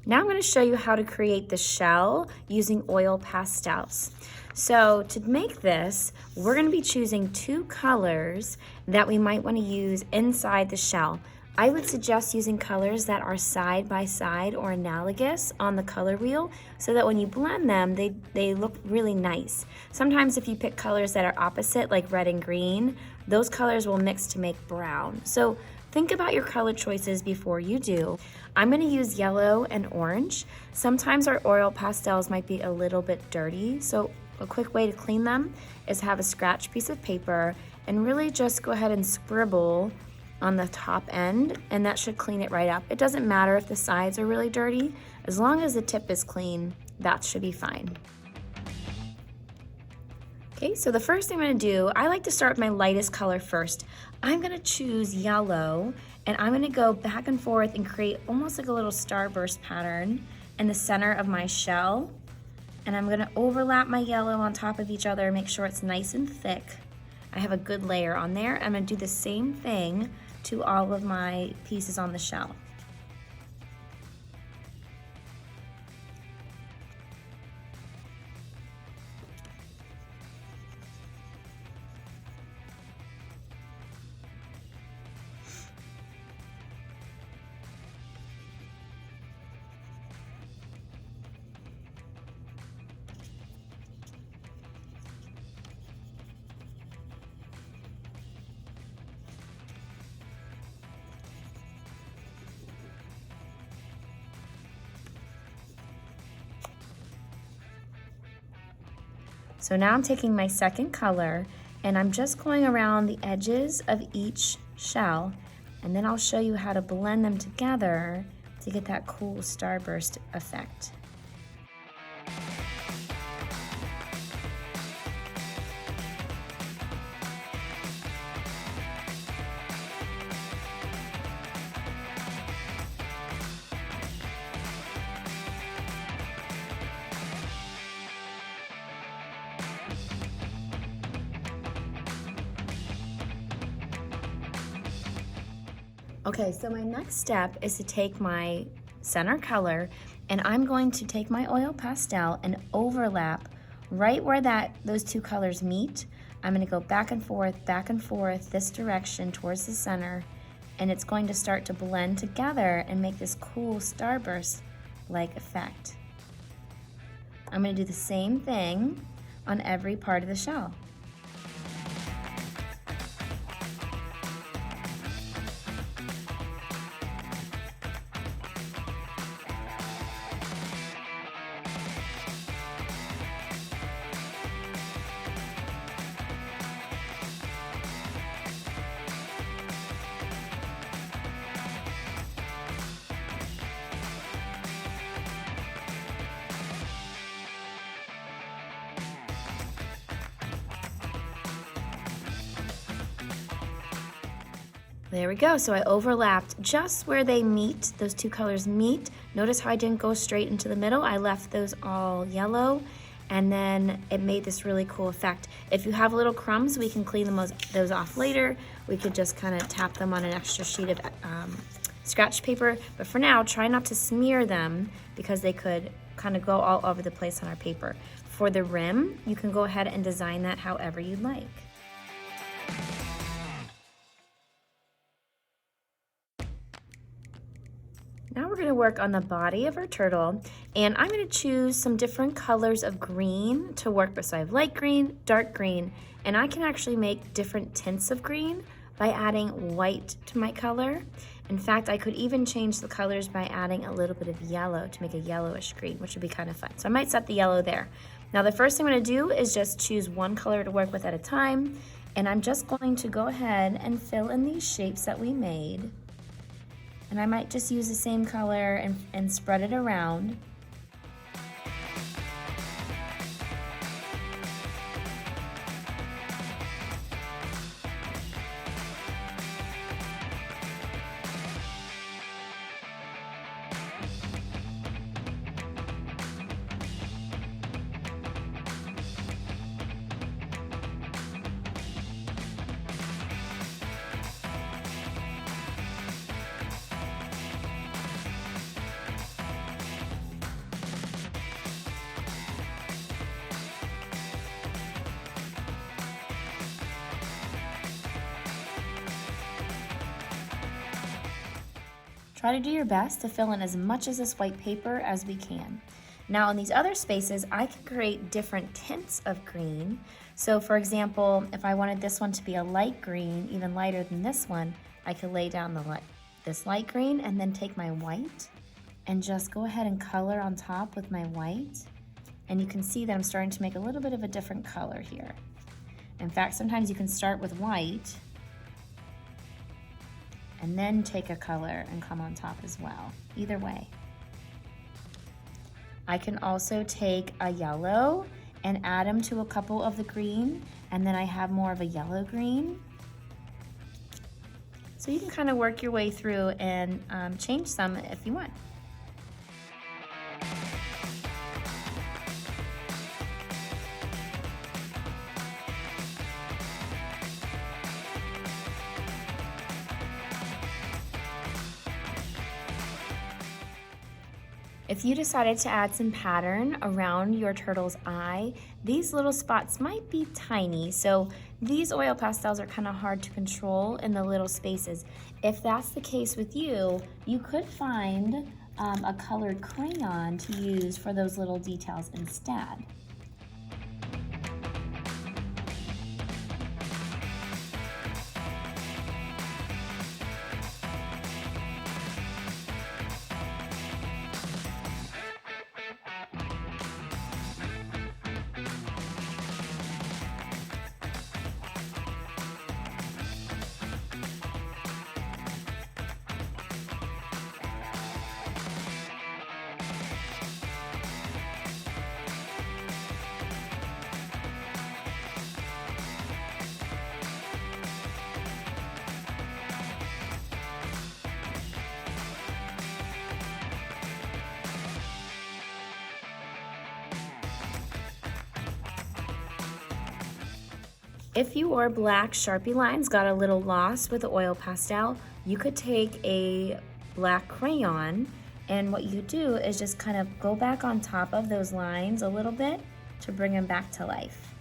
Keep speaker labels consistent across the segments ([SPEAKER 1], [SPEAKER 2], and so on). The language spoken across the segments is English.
[SPEAKER 1] Now I'm going to show you how to create the shell using oil pastels. So to make this, we're going to be choosing two colors that we might want to use inside the shell. I would suggest using colors that are side by side or analogous on the color wheel so that when you blend them, they look really nice. Sometimes if you pick colors that are opposite, like red and green, those colors will mix to make brown. So think about your color choices before you do. I'm going to use yellow and orange. Sometimes our oil pastels might be a little bit dirty, so a quick way to clean them is have a scratch piece of paper and really just go ahead and scribble on the top end, and that should clean it right up. It doesn't matter if the sides are really dirty. As long as the tip is clean, that should be fine. Okay, so the first thing I'm going to do, I like to start with my lightest color first. I'm going to choose yellow, and I'm going to go back and forth and create almost like a little starburst pattern in the center of my shell. And I'm going to overlap my yellow on top of each other, make sure it's nice and thick. I have a good layer on there. I'm going to do the same thing to all of my pieces on the shell. So now I'm taking my second color and I'm just going around the edges of each shell, and then I'll show you how to blend them together to get that cool starburst effect. Okay, so my next step is to take my center color and I'm going to take my oil pastel and overlap right where those two colors meet. I'm going to go back and forth this direction towards the center, and it's going to start to blend together and make this cool starburst-like effect. I'm going to do the same thing on every part of the shell. There we go, so I overlapped just where they meet, those two colors meet. Notice how I didn't go straight into the middle. I left those all yellow, and then it made this really cool effect. If you have little crumbs, we can clean those off later. We could just kind of tap them on an extra sheet of scratch paper, but for now, try not to smear them because they could kind of go all over the place on our paper. For the rim, you can go ahead and design that however you'd like. Now we're going to work on the body of our turtle, and I'm going to choose some different colors of green to work with. So I have light green, dark green, and I can actually make different tints of green by adding white to my color. In fact, I could even change the colors by adding a little bit of yellow to make a yellowish green, which would be kind of fun. So I might set the yellow there. Now the first thing I'm going to do is just choose one color to work with at a time, and I'm just going to go ahead and fill in these shapes that we made. And I might just use the same color and spread it around. try to do your best to fill in as much of this white paper as we can. Now in these other spaces, I can create different tints of green. So for example, if I wanted this one to be a light green, even lighter than this one, I could lay down this light green and then take my white and just go ahead and color on top with my white. And you can see that I'm starting to make a little bit of a different color here. In fact, sometimes you can start with white and then take a color and come on top as well. Either way. I can also take a yellow and add them to a couple of the green, and then I have more of a yellow green. So you can kind of work your way through and change some if you want. If you decided to add some pattern around your turtle's eye, these little spots might be tiny, so these oil pastels are kind of hard to control in the little spaces. If that's the case with you, you could find a colored crayon to use for those little details instead. If your black Sharpie lines got a little lost with the oil pastel, you could take a black crayon, and what you do is just kind of go back on top of those lines a little bit to bring them back to life.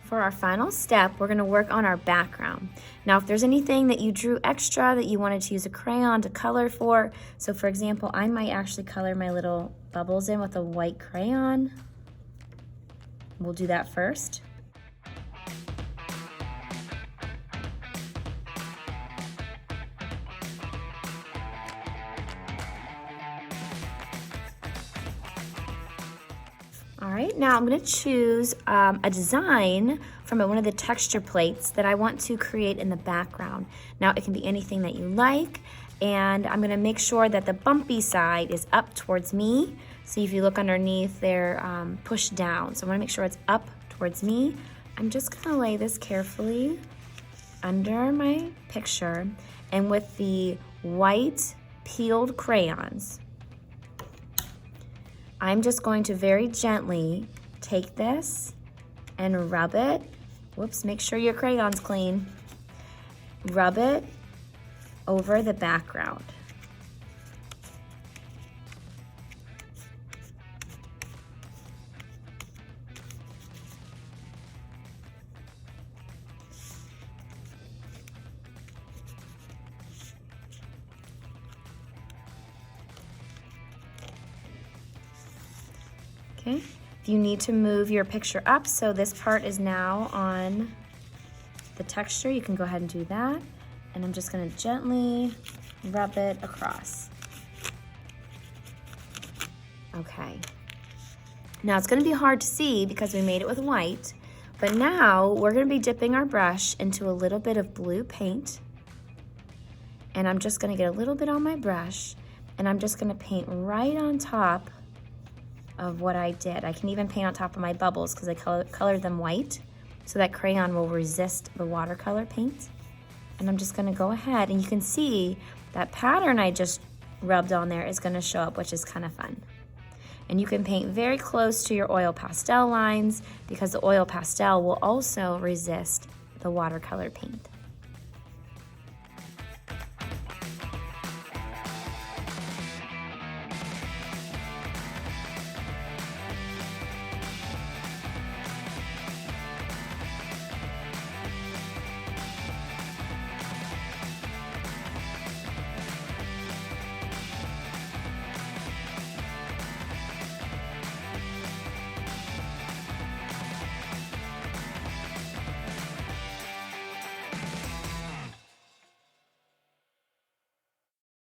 [SPEAKER 1] For our final step, we're gonna work on our background. Now, if there's anything that you drew extra that you wanted to use a crayon to color for, so for example, I might actually color my little bubbles in with a white crayon. We'll do that first. All right, now I'm gonna choose a design from one of the texture plates that I want to create in the background. Now it can be anything that you like, and I'm gonna make sure that the bumpy side is up towards me. So if you look underneath, they're pushed down. So I wanna make sure it's up towards me. I'm just gonna lay this carefully under my picture, and with the white peeled crayons, I'm just going to very gently take this and rub it. Whoops, make sure your crayon's clean. Rub it over the background. Okay, if you need to move your picture up so this part is now on the texture, you can go ahead and do that. And I'm just gonna gently rub it across. Okay. Now it's gonna be hard to see because we made it with white, but now we're gonna be dipping our brush into a little bit of blue paint. And I'm just gonna get a little bit on my brush, and I'm just gonna paint right on top of what I did. I can even paint on top of my bubbles because I colored them white, so that crayon will resist the watercolor paint. And I'm just gonna go ahead, and you can see that pattern I just rubbed on there is gonna show up, which is kind of fun. And you can paint very close to your oil pastel lines because the oil pastel will also resist the watercolor paint.